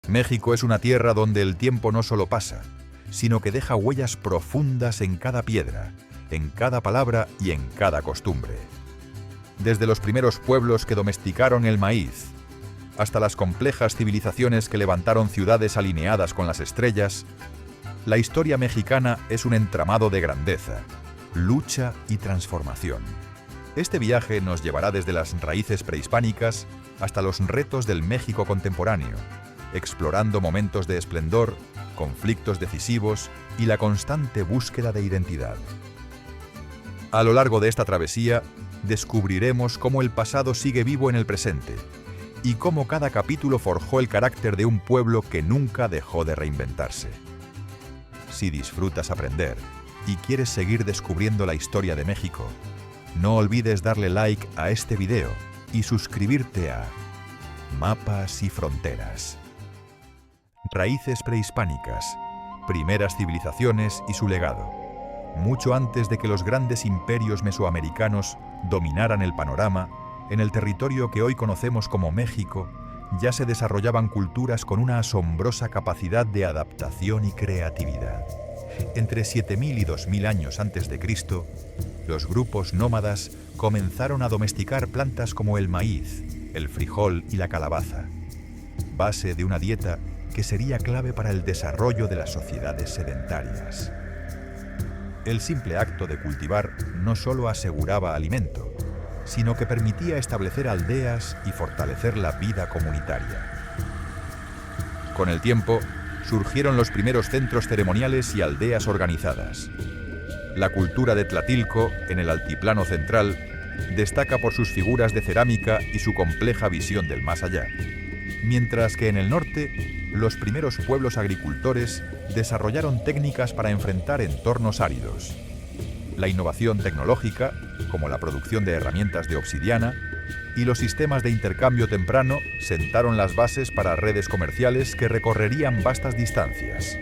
México es una tierra donde el tiempo no solo pasa, sino que deja huellas profundas en cada piedra, en cada palabra y en cada costumbre. Desde los primeros pueblos que domesticaron el maíz, hasta las complejas civilizaciones que levantaron ciudades alineadas con las estrellas, la historia mexicana es un entramado de grandeza, lucha y transformación. Este viaje nos llevará desde las raíces prehispánicas hasta los retos del México contemporáneo, explorando momentos de esplendor, conflictos decisivos y la constante búsqueda de identidad. A lo largo de esta travesía, descubriremos cómo el pasado sigue vivo en el presente y cómo cada capítulo forjó el carácter de un pueblo que nunca dejó de reinventarse. Si disfrutas aprender y quieres seguir descubriendo la historia de México, no olvides darle like a este video y suscribirte a Mapas y Fronteras. Raíces prehispánicas, primeras civilizaciones y su legado. Mucho antes de que los grandes imperios mesoamericanos dominaran el panorama, en el territorio que hoy conocemos como México, ya se desarrollaban culturas con una asombrosa capacidad de adaptación y creatividad. Entre 7000 y 2000 años antes de Cristo, los grupos nómadas comenzaron a domesticar plantas como el maíz, el frijol y la calabaza, base de una dieta que sería clave para el desarrollo de las sociedades sedentarias. El simple acto de cultivar no solo aseguraba alimento, sino que permitía establecer aldeas y fortalecer la vida comunitaria. Con el tiempo, surgieron los primeros centros ceremoniales y aldeas organizadas. La cultura de Tlatilco, en el altiplano central, destaca por sus figuras de cerámica y su compleja visión del más allá, mientras que en el norte, los primeros pueblos agricultores desarrollaron técnicas para enfrentar entornos áridos. La innovación tecnológica, como la producción de herramientas de obsidiana, y los sistemas de intercambio temprano sentaron las bases para redes comerciales que recorrerían vastas distancias.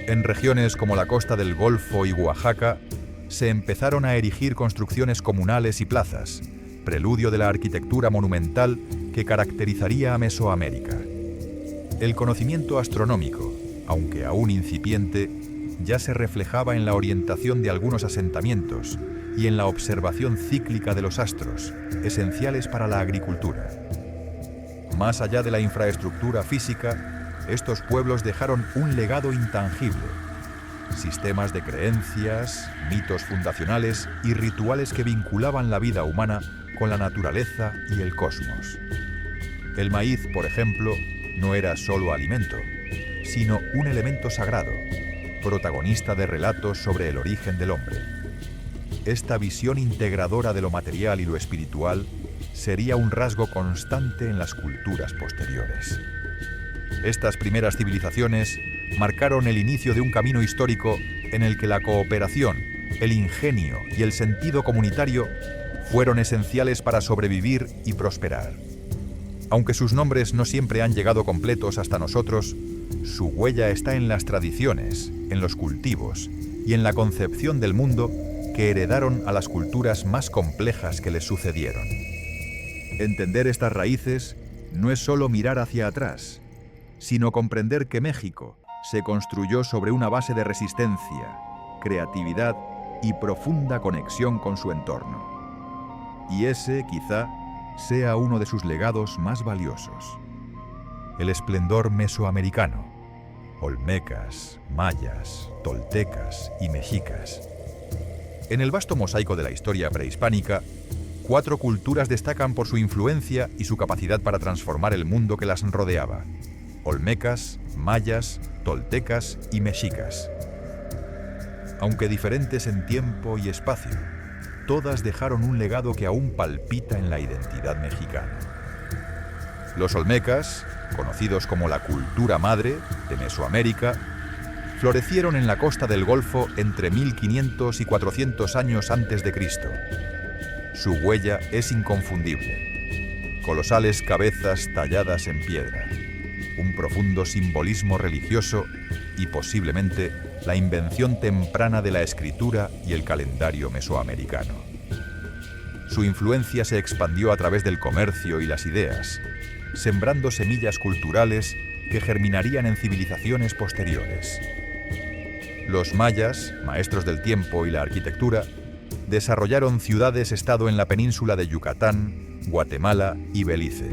En regiones como la costa del Golfo y Oaxaca, se empezaron a erigir construcciones comunales y plazas, preludio de la arquitectura monumental que caracterizaría a Mesoamérica. El conocimiento astronómico, aunque aún incipiente, ya se reflejaba en la orientación de algunos asentamientos y en la observación cíclica de los astros, esenciales para la agricultura. Más allá de la infraestructura física, estos pueblos dejaron un legado intangible: sistemas de creencias, mitos fundacionales y rituales que vinculaban la vida humana con la naturaleza y el cosmos. El maíz, por ejemplo, no era solo alimento, sino un elemento sagrado, protagonista de relatos sobre el origen del hombre. Esta visión integradora de lo material y lo espiritual sería un rasgo constante en las culturas posteriores. Estas primeras civilizaciones marcaron el inicio de un camino histórico en el que la cooperación, el ingenio y el sentido comunitario fueron esenciales para sobrevivir y prosperar. Aunque sus nombres no siempre han llegado completos hasta nosotros, su huella está en las tradiciones, en los cultivos y en la concepción del mundo que heredaron a las culturas más complejas que les sucedieron. Entender estas raíces no es solo mirar hacia atrás, sino comprender que México se construyó sobre una base de resistencia, creatividad y profunda conexión con su entorno. Y ese, quizá, sea uno de sus legados más valiosos. El esplendor mesoamericano, olmecas, mayas, toltecas y mexicas. En el vasto mosaico de la historia prehispánica, 4 culturas destacan por su influencia y su capacidad para transformar el mundo que las rodeaba: olmecas, mayas, toltecas y mexicas. Aunque diferentes en tiempo y espacio, todas dejaron un legado que aún palpita en la identidad mexicana. Los olmecas, conocidos como la cultura madre de Mesoamérica, florecieron en la costa del Golfo entre 1500 y 400 años antes de Cristo. Su huella es inconfundible: colosales cabezas talladas en piedra, un profundo simbolismo religioso y posiblemente la invención temprana de la escritura y el calendario mesoamericano. Su influencia se expandió a través del comercio y las ideas, sembrando semillas culturales que germinarían en civilizaciones posteriores. Los mayas, maestros del tiempo y la arquitectura, desarrollaron ciudades-estado en la península de Yucatán, Guatemala y Belice.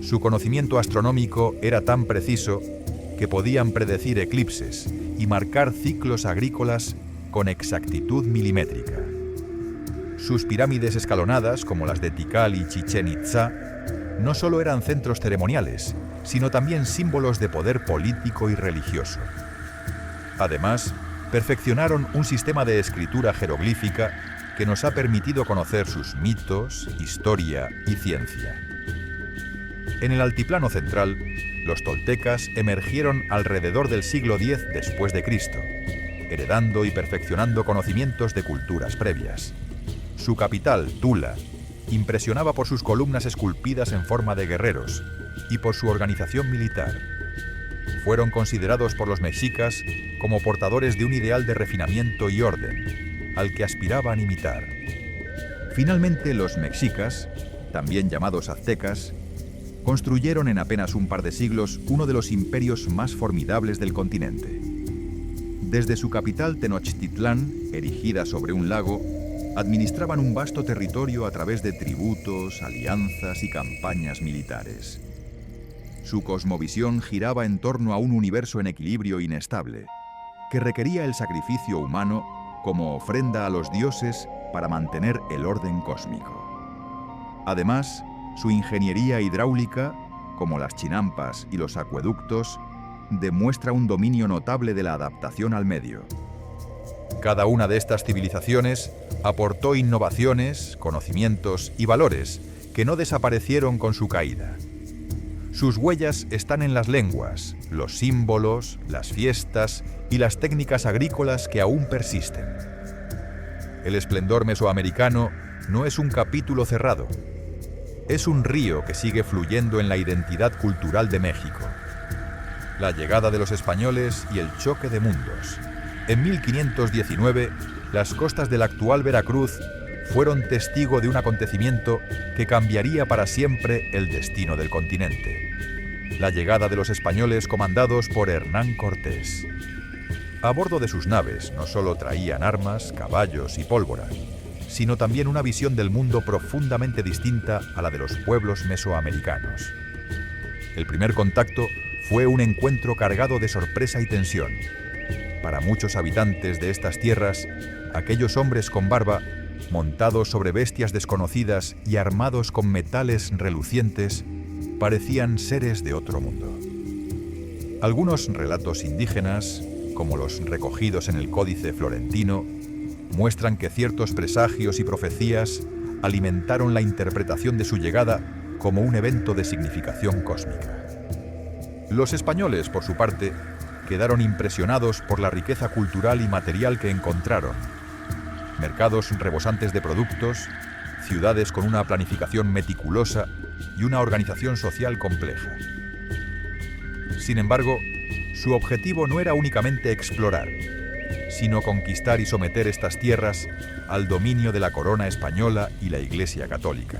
Su conocimiento astronómico era tan preciso que podían predecir eclipses y marcar ciclos agrícolas con exactitud milimétrica. Sus pirámides escalonadas, como las de Tikal y Chichén Itzá, no solo eran centros ceremoniales, sino también símbolos de poder político y religioso. Además, perfeccionaron un sistema de escritura jeroglífica que nos ha permitido conocer sus mitos, historia y ciencia. En el altiplano central, los toltecas emergieron alrededor del siglo X después de Cristo, heredando y perfeccionando conocimientos de culturas previas. Su capital, Tula, impresionaba por sus columnas esculpidas en forma de guerreros y por su organización militar. Fueron considerados por los mexicas como portadores de un ideal de refinamiento y orden, al que aspiraban imitar. Finalmente, los mexicas, también llamados aztecas, construyeron en apenas un par de siglos uno de los imperios más formidables del continente. Desde su capital Tenochtitlán, erigida sobre un lago, administraban un vasto territorio a través de tributos, alianzas y campañas militares. Su cosmovisión giraba en torno a un universo en equilibrio inestable, que requería el sacrificio humano como ofrenda a los dioses para mantener el orden cósmico. Además, su ingeniería hidráulica, como las chinampas y los acueductos, demuestra un dominio notable de la adaptación al medio. Cada una de estas civilizaciones aportó innovaciones, conocimientos y valores que no desaparecieron con su caída. Sus huellas están en las lenguas, los símbolos, las fiestas y las técnicas agrícolas que aún persisten. El esplendor mesoamericano no es un capítulo cerrado. Es un río que sigue fluyendo en la identidad cultural de México. La llegada de los españoles y el choque de mundos. En 1519, las costas del actual Veracruz fueron testigo de un acontecimiento que cambiaría para siempre el destino del continente. La llegada de los españoles comandados por Hernán Cortés. A bordo de sus naves no solo traían armas, caballos y pólvora, sino también una visión del mundo profundamente distinta a la de los pueblos mesoamericanos. El primer contacto fue un encuentro cargado de sorpresa y tensión. Para muchos habitantes de estas tierras, aquellos hombres con barba, montados sobre bestias desconocidas y armados con metales relucientes, parecían seres de otro mundo. Algunos relatos indígenas, como los recogidos en el Códice Florentino, muestran que ciertos presagios y profecías alimentaron la interpretación de su llegada como un evento de significación cósmica. Los españoles, por su parte, quedaron impresionados por la riqueza cultural y material que encontraron. Mercados rebosantes de productos, ciudades con una planificación meticulosa y una organización social compleja. Sin embargo, su objetivo no era únicamente explorar, sino conquistar y someter estas tierras al dominio de la corona española y la Iglesia católica.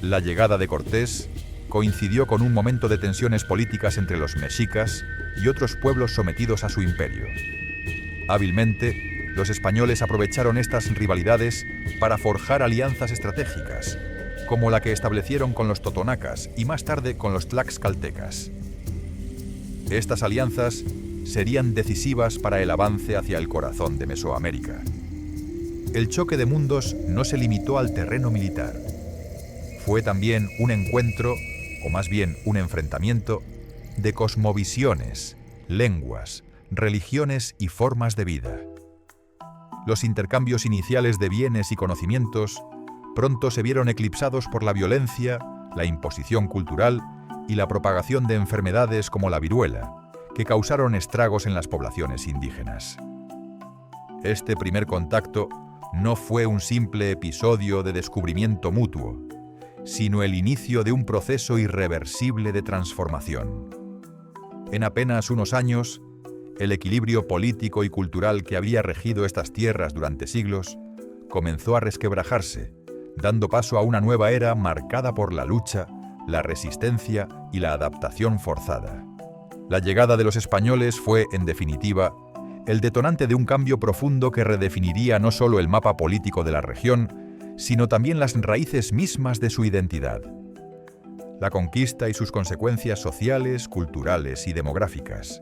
La llegada de Cortés coincidió con un momento de tensiones políticas entre los mexicas y otros pueblos sometidos a su imperio. Hábilmente, los españoles aprovecharon estas rivalidades para forjar alianzas estratégicas, como la que establecieron con los totonacas y más tarde con los tlaxcaltecas. Estas alianzas serían decisivas para el avance hacia el corazón de Mesoamérica. El choque de mundos no se limitó al terreno militar. Fue también un encuentro, o más bien un enfrentamiento, de cosmovisiones, lenguas, religiones y formas de vida. Los intercambios iniciales de bienes y conocimientos pronto se vieron eclipsados por la violencia, la imposición cultural y la propagación de enfermedades como la viruela, que causaron estragos en las poblaciones indígenas. Este primer contacto no fue un simple episodio de descubrimiento mutuo, sino el inicio de un proceso irreversible de transformación. En apenas unos años, el equilibrio político y cultural que había regido estas tierras durante siglos comenzó a resquebrajarse, dando paso a una nueva era marcada por la lucha, la resistencia y la adaptación forzada. La llegada de los españoles fue, en definitiva, el detonante de un cambio profundo que redefiniría no solo el mapa político de la región, sino también las raíces mismas de su identidad. La conquista y sus consecuencias sociales, culturales y demográficas.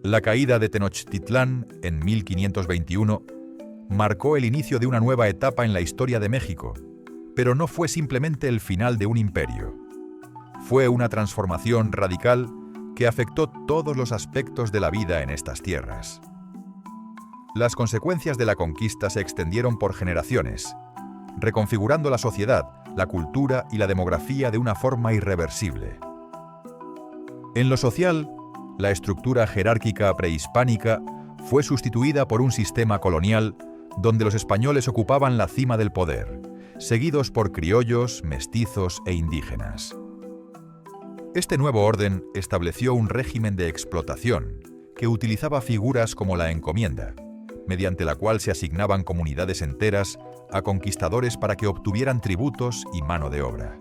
La caída de Tenochtitlán en 1521 marcó el inicio de una nueva etapa en la historia de México, pero no fue simplemente el final de un imperio. Fue una transformación radical que afectó todos los aspectos de la vida en estas tierras. Las consecuencias de la conquista se extendieron por generaciones, reconfigurando la sociedad, la cultura y la demografía de una forma irreversible. En lo social, la estructura jerárquica prehispánica fue sustituida por un sistema colonial donde los españoles ocupaban la cima del poder, seguidos por criollos, mestizos e indígenas. Este nuevo orden estableció un régimen de explotación que utilizaba figuras como la encomienda, mediante la cual se asignaban comunidades enteras a conquistadores para que obtuvieran tributos y mano de obra.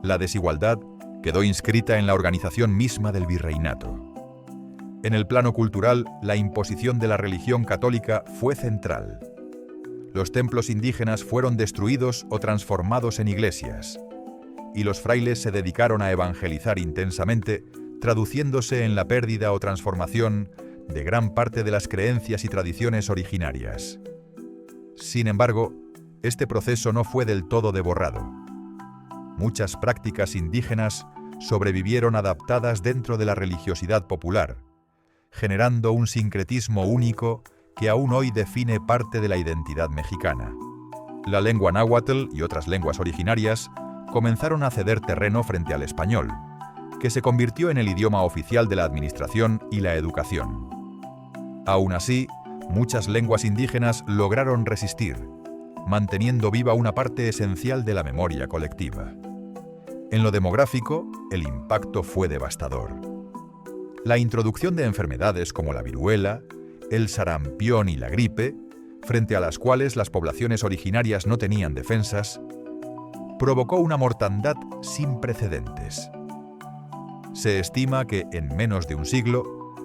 La desigualdad quedó inscrita en la organización misma del virreinato. En el plano cultural, la imposición de la religión católica fue central. Los templos indígenas fueron destruidos o transformados en iglesias, y los frailes se dedicaron a evangelizar intensamente, traduciéndose en la pérdida o transformación de gran parte de las creencias y tradiciones originarias. Sin embargo, este proceso no fue del todo deborrado. Muchas prácticas indígenas sobrevivieron adaptadas dentro de la religiosidad popular, generando un sincretismo único que aún hoy define parte de la identidad mexicana. La lengua náhuatl y otras lenguas originarias comenzaron a ceder terreno frente al español, que se convirtió en el idioma oficial de la administración y la educación. Aún así, muchas lenguas indígenas lograron resistir, manteniendo viva una parte esencial de la memoria colectiva. En lo demográfico, el impacto fue devastador. La introducción de enfermedades como la viruela, el sarampión y la gripe, frente a las cuales las poblaciones originarias no tenían defensas, provocó una mortandad sin precedentes. Se estima que, en menos de un siglo,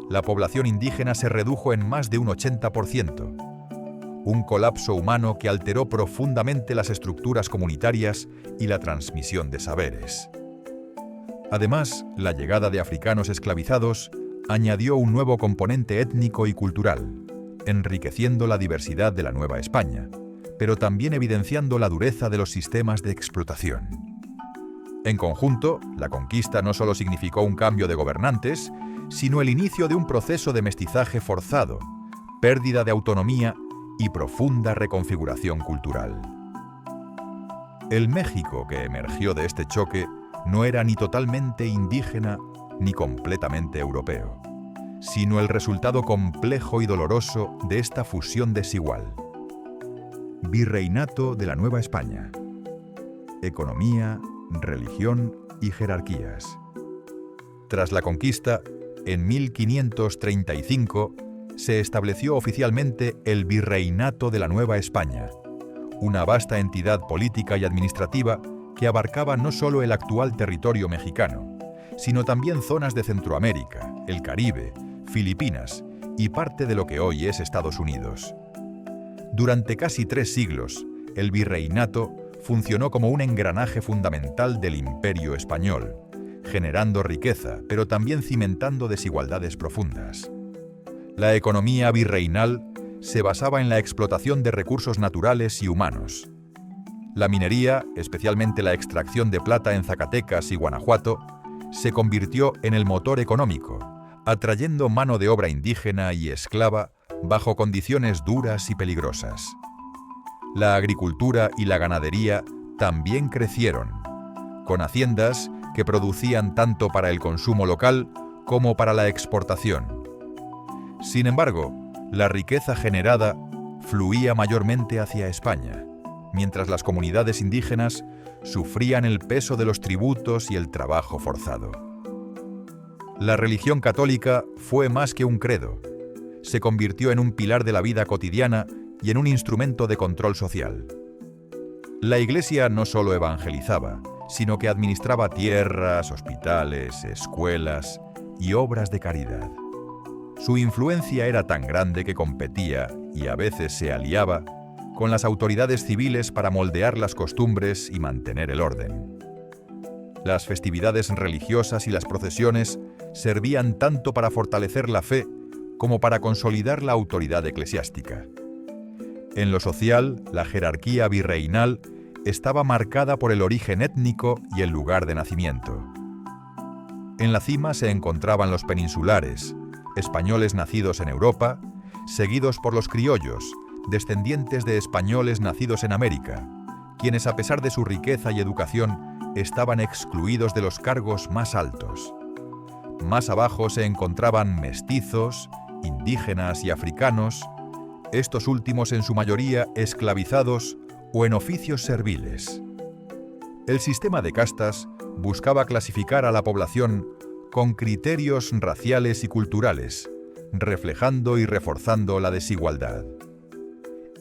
la población indígena se redujo en más de un 80%, un colapso humano que alteró profundamente las estructuras comunitarias y la transmisión de saberes. Además, la llegada de africanos esclavizados añadió un nuevo componente étnico y cultural, enriqueciendo la diversidad de la Nueva España, pero también evidenciando la dureza de los sistemas de explotación. En conjunto, la conquista no solo significó un cambio de gobernantes, sino el inicio de un proceso de mestizaje forzado, pérdida de autonomía y profunda reconfiguración cultural. El México que emergió de este choque no era ni totalmente indígena ni completamente europeo, sino el resultado complejo y doloroso de esta fusión desigual. Virreinato de la Nueva España. Economía, religión y jerarquías. Tras la conquista, en 1535, se estableció oficialmente el Virreinato de la Nueva España, una vasta entidad política y administrativa que abarcaba no solo el actual territorio mexicano, sino también zonas de Centroamérica, el Caribe, Filipinas y parte de lo que hoy es Estados Unidos. Durante casi 3 siglos, el virreinato funcionó como un engranaje fundamental del Imperio español, generando riqueza, pero también cimentando desigualdades profundas. La economía virreinal se basaba en la explotación de recursos naturales y humanos. La minería, especialmente la extracción de plata en Zacatecas y Guanajuato, se convirtió en el motor económico, atrayendo mano de obra indígena y esclava bajo condiciones duras y peligrosas. La agricultura y la ganadería también crecieron, con haciendas que producían tanto para el consumo local como para la exportación. Sin embargo, la riqueza generada fluía mayormente hacia España, mientras las comunidades indígenas sufrían el peso de los tributos y el trabajo forzado. La religión católica fue más que un credo. Se convirtió en un pilar de la vida cotidiana y en un instrumento de control social. La Iglesia no solo evangelizaba, sino que administraba tierras, hospitales, escuelas y obras de caridad. Su influencia era tan grande que competía, y a veces se aliaba, con las autoridades civiles para moldear las costumbres y mantener el orden. Las festividades religiosas y las procesiones servían tanto para fortalecer la fe como para consolidar la autoridad eclesiástica. En lo social, la jerarquía virreinal estaba marcada por el origen étnico y el lugar de nacimiento. En la cima se encontraban los peninsulares, españoles nacidos en Europa, seguidos por los criollos, descendientes de españoles nacidos en América, quienes a pesar de su riqueza y educación estaban excluidos de los cargos más altos. Más abajo se encontraban mestizos, indígenas y africanos, estos últimos en su mayoría esclavizados o en oficios serviles. El sistema de castas buscaba clasificar a la población con criterios raciales y culturales, reflejando y reforzando la desigualdad.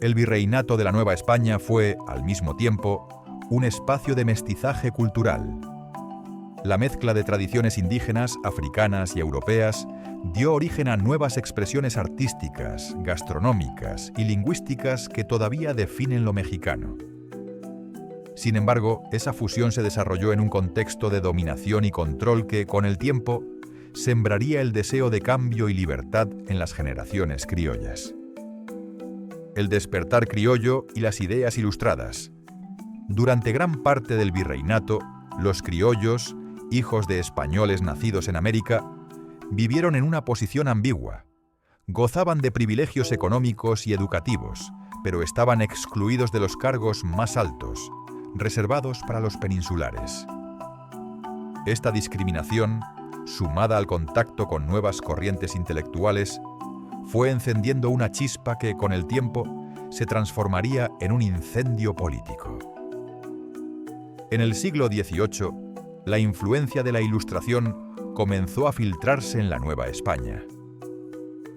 El virreinato de la Nueva España fue, al mismo tiempo, un espacio de mestizaje cultural. La mezcla de tradiciones indígenas, africanas y europeas dio origen a nuevas expresiones artísticas, gastronómicas y lingüísticas que todavía definen lo mexicano. Sin embargo, esa fusión se desarrolló en un contexto de dominación y control que, con el tiempo, sembraría el deseo de cambio y libertad en las generaciones criollas. El despertar criollo y las ideas ilustradas. Durante gran parte del virreinato, los criollos, hijos de españoles nacidos en América, vivieron en una posición ambigua. Gozaban de privilegios económicos y educativos, pero estaban excluidos de los cargos más altos, reservados para los peninsulares. Esta discriminación, sumada al contacto con nuevas corrientes intelectuales, fue encendiendo una chispa que, con el tiempo, se transformaría en un incendio político. En el siglo XVIII, la influencia de la Ilustración comenzó a filtrarse en la Nueva España.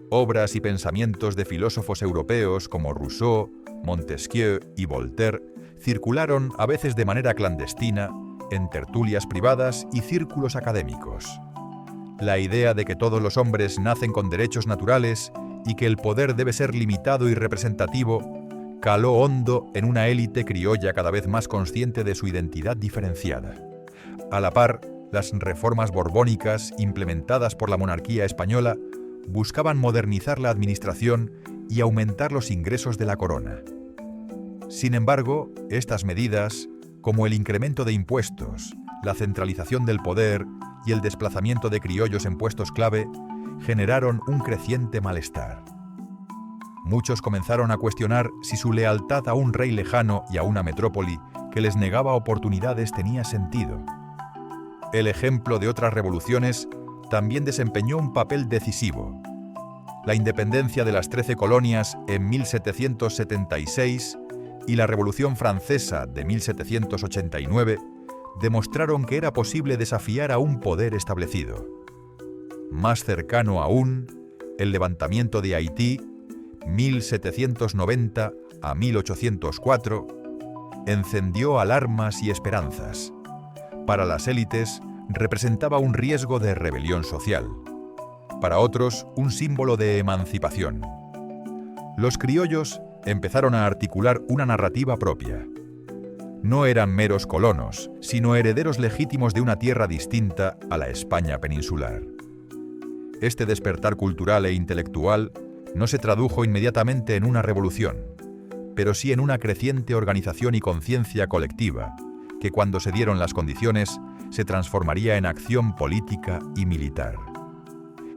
Obras y pensamientos de filósofos europeos como Rousseau, Montesquieu y Voltaire circularon a veces de manera clandestina en tertulias privadas y círculos académicos. La idea de que todos los hombres nacen con derechos naturales y que el poder debe ser limitado y representativo caló hondo en una élite criolla cada vez más consciente de su identidad diferenciada. A la par, las reformas borbónicas implementadas por la monarquía española buscaban modernizar la administración y aumentar los ingresos de la corona. Sin embargo, estas medidas, como el incremento de impuestos, la centralización del poder y el desplazamiento de criollos en puestos clave, generaron un creciente malestar. Muchos comenzaron a cuestionar si su lealtad a un rey lejano y a una metrópoli que les negaba oportunidades tenía sentido. El ejemplo de otras revoluciones también desempeñó un papel decisivo. La independencia de las 13 colonias en 1776 y la Revolución Francesa de 1789 demostraron que era posible desafiar a un poder establecido. Más cercano aún, el levantamiento de Haití, 1790 a 1804, encendió alarmas y esperanzas. Para las élites, representaba un riesgo de rebelión social. Para otros, un símbolo de emancipación. Los criollos empezaron a articular una narrativa propia. No eran meros colonos, sino herederos legítimos de una tierra distinta a la España peninsular. Este despertar cultural e intelectual no se tradujo inmediatamente en una revolución, pero sí en una creciente organización y conciencia colectiva, que cuando se dieron las condiciones, se transformaría en acción política y militar.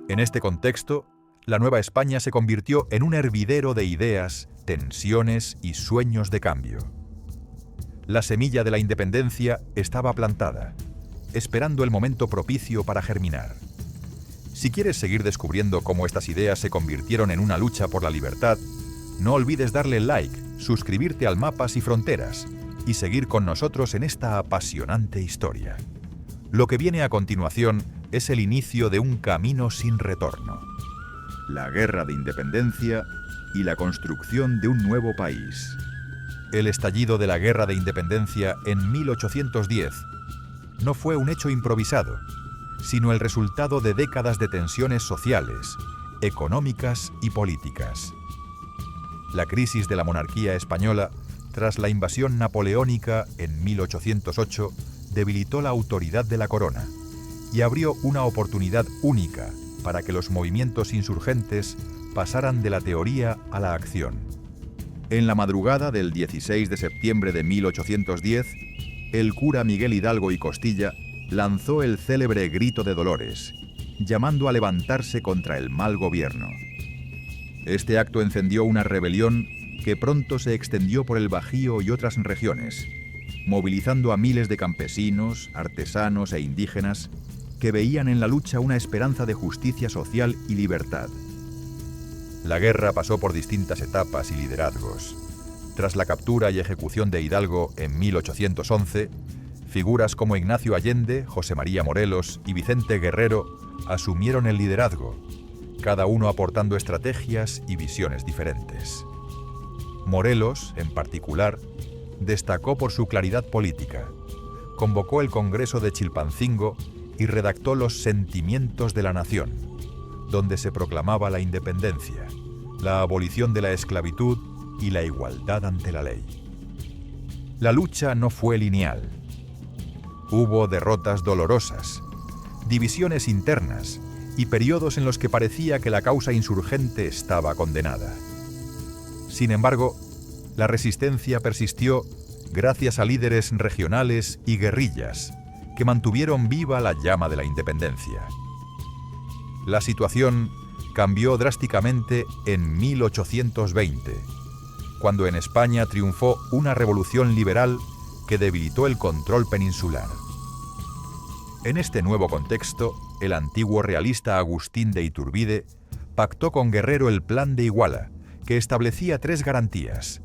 En este contexto, la Nueva España se convirtió en un hervidero de ideas, tensiones y sueños de cambio. La semilla de la independencia estaba plantada, esperando el momento propicio para germinar. Si quieres seguir descubriendo cómo estas ideas se convirtieron en una lucha por la libertad, no olvides darle like, suscribirte al Mapas y Fronteras y seguir con nosotros en esta apasionante historia. Lo que viene a continuación es el inicio de un camino sin retorno. La guerra de independencia y la construcción de un nuevo país. El estallido de la Guerra de Independencia en 1810 no fue un hecho improvisado, sino el resultado de décadas de tensiones sociales, económicas y políticas. La crisis de la monarquía española, tras la invasión napoleónica en 1808, debilitó la autoridad de la corona y abrió una oportunidad única para que los movimientos insurgentes pasaran de la teoría a la acción. En la madrugada del 16 de septiembre de 1810, el cura Miguel Hidalgo y Costilla lanzó el célebre Grito de Dolores, llamando a levantarse contra el mal gobierno. Este acto encendió una rebelión que pronto se extendió por el Bajío y otras regiones, movilizando a miles de campesinos, artesanos e indígenas que veían en la lucha una esperanza de justicia social y libertad. La guerra pasó por distintas etapas y liderazgos. Tras la captura y ejecución de Hidalgo en 1811, figuras como Ignacio Allende, José María Morelos y Vicente Guerrero asumieron el liderazgo, cada uno aportando estrategias y visiones diferentes. Morelos, en particular, destacó por su claridad política. Convocó el Congreso de Chilpancingo y redactó los Sentimientos de la Nación, donde se proclamaba la independencia, la abolición de la esclavitud y la igualdad ante la ley. La lucha no fue lineal. Hubo derrotas dolorosas, divisiones internas y periodos en los que parecía que la causa insurgente estaba condenada. Sin embargo, la resistencia persistió gracias a líderes regionales y guerrillas que mantuvieron viva la llama de la independencia. La situación cambió drásticamente en 1820, cuando en España triunfó una revolución liberal que debilitó el control peninsular. En este nuevo contexto, el antiguo realista Agustín de Iturbide pactó con Guerrero el Plan de Iguala, que establecía 3 garantías: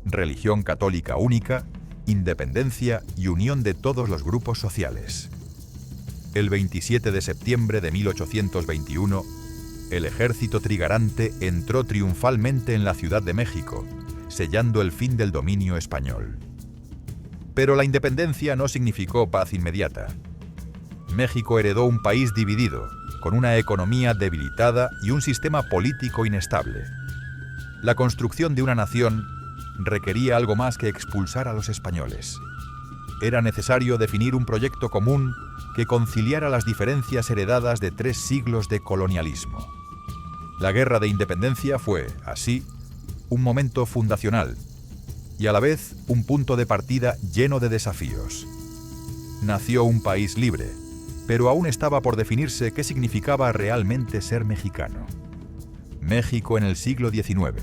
religión católica única, independencia y unión de todos los grupos sociales. El 27 de septiembre de 1821, el ejército trigarante entró triunfalmente en la Ciudad de México, sellando el fin del dominio español. Pero la independencia no significó paz inmediata. México heredó un país dividido, con una economía debilitada y un sistema político inestable. La construcción de una nación requería algo más que expulsar a los españoles. Era necesario definir un proyecto común que conciliara las diferencias heredadas de 3 siglos de colonialismo. La Guerra de Independencia fue, así, un momento fundacional y a la vez un punto de partida lleno de desafíos. Nació un país libre, pero aún estaba por definirse qué significaba realmente ser mexicano. México en el siglo XIX.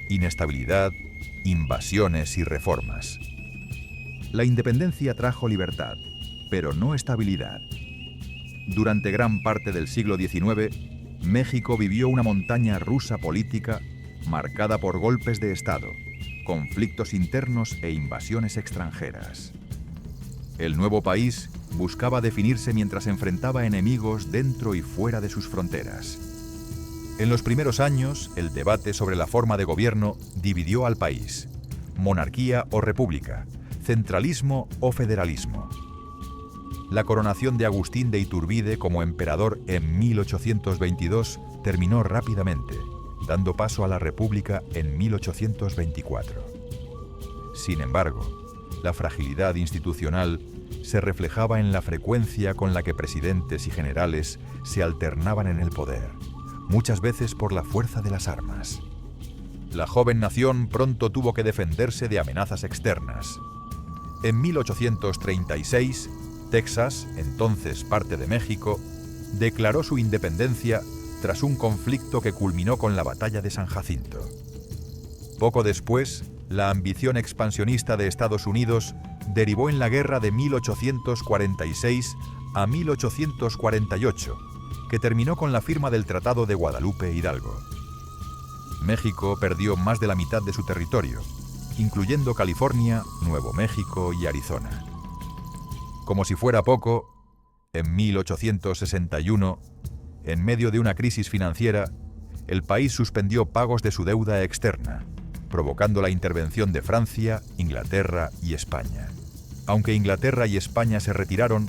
Inestabilidad, invasiones y reformas. La independencia trajo libertad, pero no estabilidad. Durante gran parte del siglo XIX, México vivió una montaña rusa política marcada por golpes de Estado, conflictos internos e invasiones extranjeras. El nuevo país buscaba definirse mientras enfrentaba enemigos dentro y fuera de sus fronteras. En los primeros años, el debate sobre la forma de gobierno dividió al país: monarquía o república, centralismo o federalismo. La coronación de Agustín de Iturbide como emperador en 1822 terminó rápidamente, dando paso a la República en 1824. Sin embargo, la fragilidad institucional se reflejaba en la frecuencia con la que presidentes y generales se alternaban en el poder, muchas veces por la fuerza de las armas. La joven nación pronto tuvo que defenderse de amenazas externas. En 1836, Texas, entonces parte de México, declaró su independencia tras un conflicto que culminó con la Batalla de San Jacinto. Poco después, la ambición expansionista de Estados Unidos derivó en la guerra de 1846 a 1848, que terminó con la firma del Tratado de Guadalupe Hidalgo. México perdió más de la mitad de su territorio, incluyendo California, Nuevo México y Arizona. Como si fuera poco, en 1861, en medio de una crisis financiera, el país suspendió pagos de su deuda externa, provocando la intervención de Francia, Inglaterra y España. Aunque Inglaterra y España se retiraron,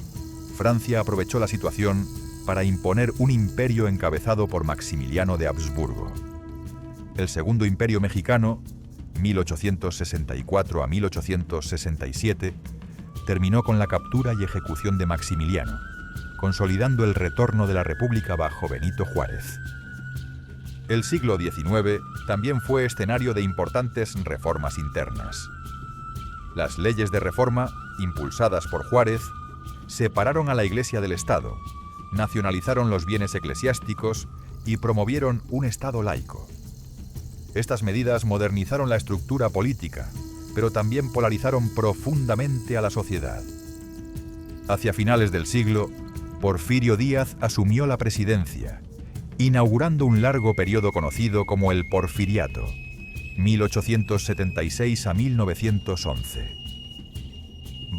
Francia aprovechó la situación para imponer un imperio encabezado por Maximiliano de Habsburgo. El Segundo Imperio Mexicano, 1864 a 1867, terminó con la captura y ejecución de Maximiliano, consolidando el retorno de la República bajo Benito Juárez. El siglo XIX también fue escenario de importantes reformas internas. Las leyes de reforma, impulsadas por Juárez, separaron a la Iglesia del Estado, nacionalizaron los bienes eclesiásticos y promovieron un Estado laico. Estas medidas modernizaron la estructura política, pero también polarizaron profundamente a la sociedad. Hacia finales del siglo, Porfirio Díaz asumió la presidencia, inaugurando un largo periodo conocido como el Porfiriato, 1876 a 1911.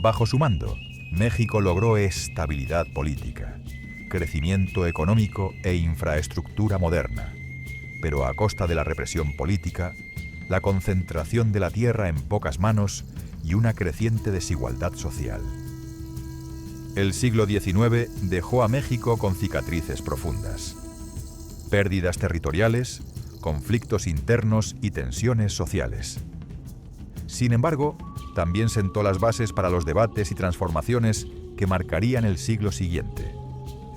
Bajo su mando, México logró estabilidad política, crecimiento económico e infraestructura moderna, pero a costa de la represión política, la concentración de la tierra en pocas manos y una creciente desigualdad social. El siglo XIX dejó a México con cicatrices profundas. Pérdidas territoriales, conflictos internos y tensiones sociales. Sin embargo, también sentó las bases para los debates y transformaciones que marcarían el siglo siguiente.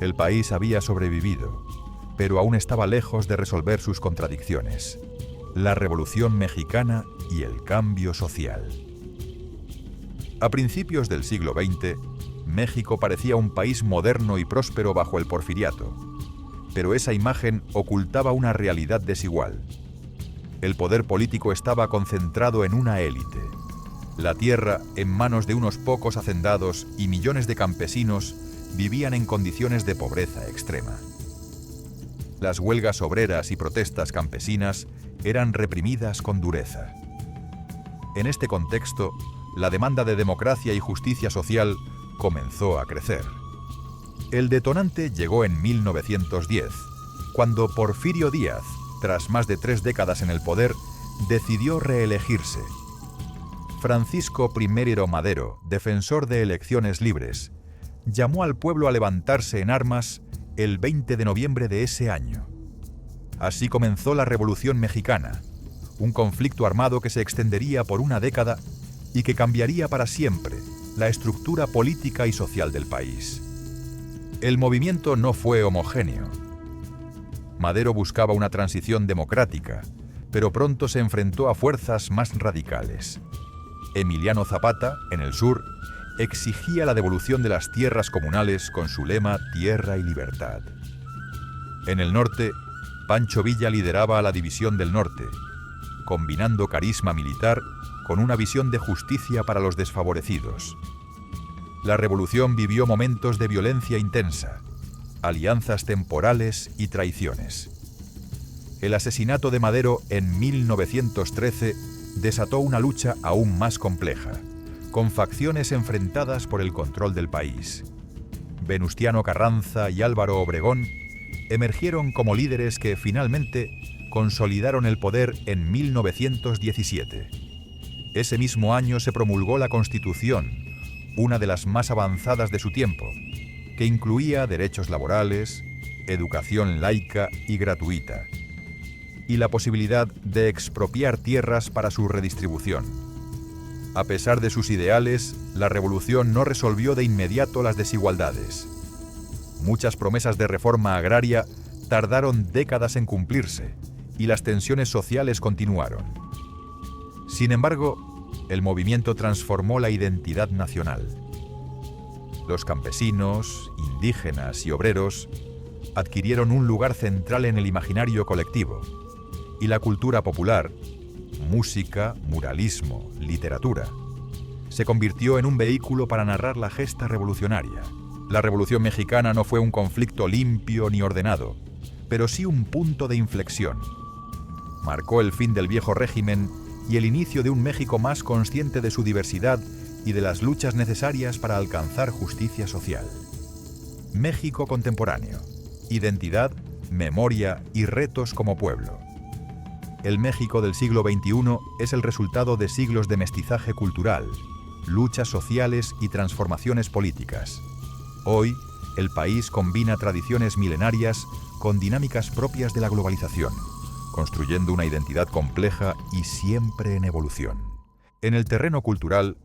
El país había sobrevivido, pero aún estaba lejos de resolver sus contradicciones: la Revolución Mexicana y el cambio social. A principios del siglo XX, México parecía un país moderno y próspero bajo el Porfiriato, pero esa imagen ocultaba una realidad desigual. El poder político estaba concentrado en una élite. La tierra, en manos de unos pocos hacendados y millones de campesinos, vivían en condiciones de pobreza extrema. Las huelgas obreras y protestas campesinas eran reprimidas con dureza. En este contexto, la demanda de democracia y justicia social comenzó a crecer. El detonante llegó en 1910, cuando Porfirio Díaz, tras más de 3 décadas en el poder, decidió reelegirse. Francisco I. Madero, defensor de elecciones libres, llamó al pueblo a levantarse en armas el 20 de noviembre de ese año. Así comenzó la Revolución Mexicana, un conflicto armado que se extendería por una década y que cambiaría para siempre la estructura política y social del país. El movimiento no fue homogéneo. Madero buscaba una transición democrática, pero pronto se enfrentó a fuerzas más radicales. Emiliano Zapata, en el sur, exigía la devolución de las tierras comunales con su lema Tierra y Libertad. En el norte, Pancho Villa lideraba a la División del Norte, combinando carisma militar con una visión de justicia para los desfavorecidos. La revolución vivió momentos de violencia intensa, alianzas temporales y traiciones. El asesinato de Madero en 1913 desató una lucha aún más compleja, con facciones enfrentadas por el control del país. Venustiano Carranza y Álvaro Obregón emergieron como líderes que finalmente consolidaron el poder en 1917. Ese mismo año se promulgó la Constitución, una de las más avanzadas de su tiempo, que incluía derechos laborales, educación laica y gratuita, y la posibilidad de expropiar tierras para su redistribución. A pesar de sus ideales, la revolución no resolvió de inmediato las desigualdades. Muchas promesas de reforma agraria tardaron décadas en cumplirse, y las tensiones sociales continuaron. Sin embargo, el movimiento transformó la identidad nacional. Los campesinos, indígenas y obreros adquirieron un lugar central en el imaginario colectivo, y la cultura popular, música, muralismo, literatura, se convirtió en un vehículo para narrar la gesta revolucionaria. La Revolución Mexicana no fue un conflicto limpio ni ordenado, pero sí un punto de inflexión. Marcó el fin del viejo régimen y el inicio de un México más consciente de su diversidad y de las luchas necesarias para alcanzar justicia social. México contemporáneo: identidad, memoria y retos como pueblo. El México del siglo XXI es el resultado de siglos de mestizaje cultural, luchas sociales y transformaciones políticas. Hoy, el país combina tradiciones milenarias con dinámicas propias de la globalización, construyendo una identidad compleja y siempre en evolución. En el terreno cultural,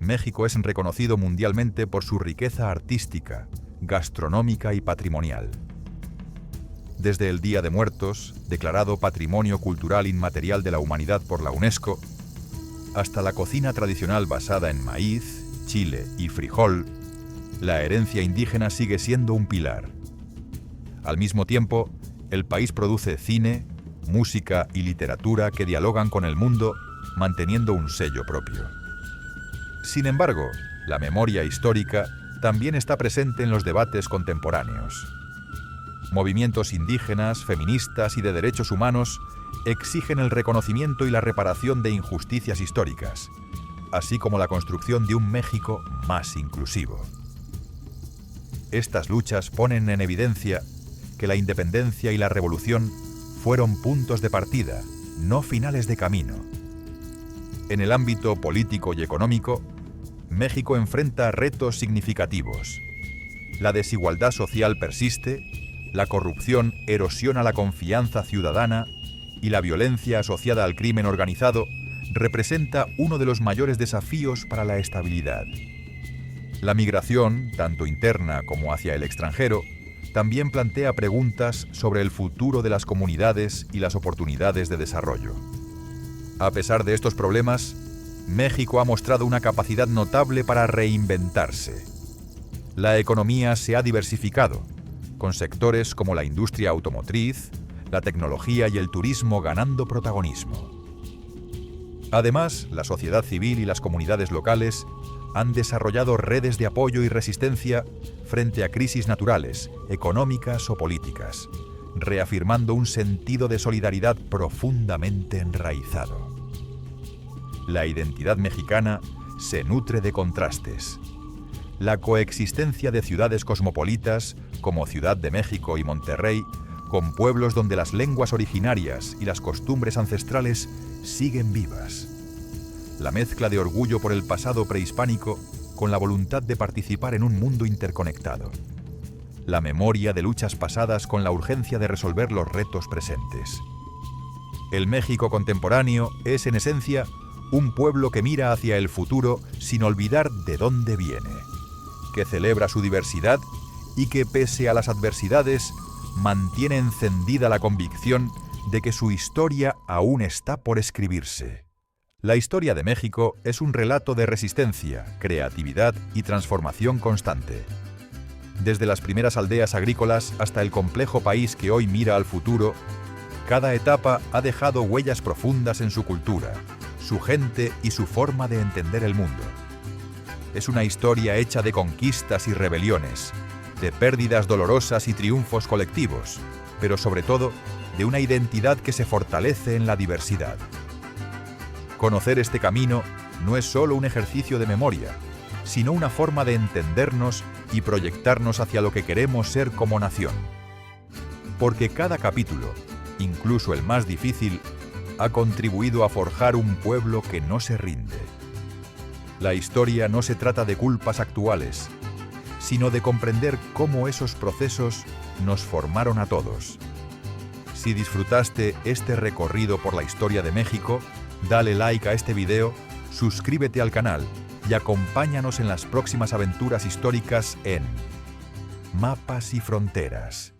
México es reconocido mundialmente por su riqueza artística, gastronómica y patrimonial. Desde el Día de Muertos, declarado Patrimonio Cultural Inmaterial de la Humanidad por la UNESCO, hasta la cocina tradicional basada en maíz, chile y frijol, la herencia indígena sigue siendo un pilar. Al mismo tiempo, el país produce cine, música y literatura que dialogan con el mundo, manteniendo un sello propio. Sin embargo, la memoria histórica también está presente en los debates contemporáneos. Movimientos indígenas, feministas y de derechos humanos exigen el reconocimiento y la reparación de injusticias históricas, así como la construcción de un México más inclusivo. Estas luchas ponen en evidencia que la independencia y la revolución fueron puntos de partida, no finales de camino. En el ámbito político y económico, México enfrenta retos significativos. La desigualdad social persiste, la corrupción erosiona la confianza ciudadana y la violencia asociada al crimen organizado representa uno de los mayores desafíos para la estabilidad. La migración, tanto interna como hacia el extranjero, también plantea preguntas sobre el futuro de las comunidades y las oportunidades de desarrollo. A pesar de estos problemas, México ha mostrado una capacidad notable para reinventarse. La economía se ha diversificado, con sectores como la industria automotriz, la tecnología y el turismo ganando protagonismo. Además, la sociedad civil y las comunidades locales han desarrollado redes de apoyo y resistencia frente a crisis naturales, económicas o políticas, reafirmando un sentido de solidaridad profundamente enraizado. La identidad mexicana se nutre de contrastes. La coexistencia de ciudades cosmopolitas, como Ciudad de México y Monterrey, con pueblos donde las lenguas originarias y las costumbres ancestrales siguen vivas. La mezcla de orgullo por el pasado prehispánico con la voluntad de participar en un mundo interconectado. La memoria de luchas pasadas con la urgencia de resolver los retos presentes. El México contemporáneo es, en esencia, un pueblo que mira hacia el futuro sin olvidar de dónde viene, que celebra su diversidad y que, pese a las adversidades, mantiene encendida la convicción de que su historia aún está por escribirse. La historia de México es un relato de resistencia, creatividad y transformación constante. Desde las primeras aldeas agrícolas hasta el complejo país que hoy mira al futuro, cada etapa ha dejado huellas profundas en su cultura, su gente y su forma de entender el mundo. Es una historia hecha de conquistas y rebeliones, de pérdidas dolorosas y triunfos colectivos, pero sobre todo de una identidad que se fortalece en la diversidad. Conocer este camino no es solo un ejercicio de memoria, sino una forma de entendernos y proyectarnos hacia lo que queremos ser como nación. Porque cada capítulo, incluso el más difícil, ha contribuido a forjar un pueblo que no se rinde. La historia no se trata de culpas actuales, sino de comprender cómo esos procesos nos formaron a todos. Si disfrutaste este recorrido por la historia de México, dale like a este video, suscríbete al canal y acompáñanos en las próximas aventuras históricas en Mapas y Fronteras.